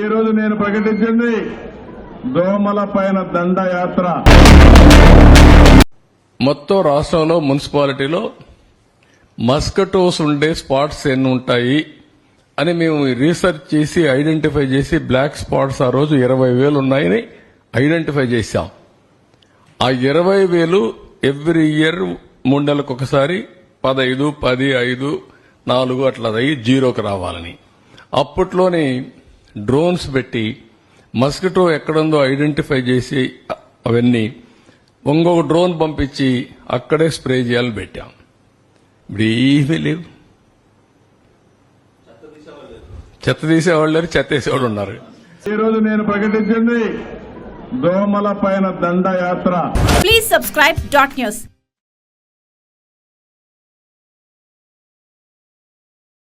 ఈరోజు నేను ప్రకటించింది దోమల పైన దండయాత్ర. మొత్తం రాష్ట్రంలో మున్సిపాలిటీలో మస్కిటోస్ ఉండే స్పాట్స్ ఎన్ని ఉంటాయి అని మేము రీసెర్చ్ చేసి ఐడెంటిఫై చేసి బ్లాక్ స్పాట్స్ ఆ రోజు 20,000 ఉన్నాయని ఐడెంటిఫై చేశాం. ఆ 20,000 ఎవ్రీ ఇయర్ 3 నెలలకు ఒకసారి 15, 10, 5, 4 అట్లా అయ్యి జీరోకి రావాలని అప్పట్లోనే డ్రోన్స్ పెట్టి మస్కిటో ఎక్కడుందో ఐడెంటిఫై చేసి అవన్నీ ఇంకొక డ్రోన్ పంపించి అక్కడే స్ప్రే చేయాలని పెట్టాం. ఇప్పుడు ఏమీ లేవు. చెత్త తీసేవాళ్ళు లేరు, చెత్త వేసేవాళ్ళు ఉన్నారు. ఈరోజు నేను ప్రకటించింది దోమల పైన దండయాత్ర. Please subscribe .news.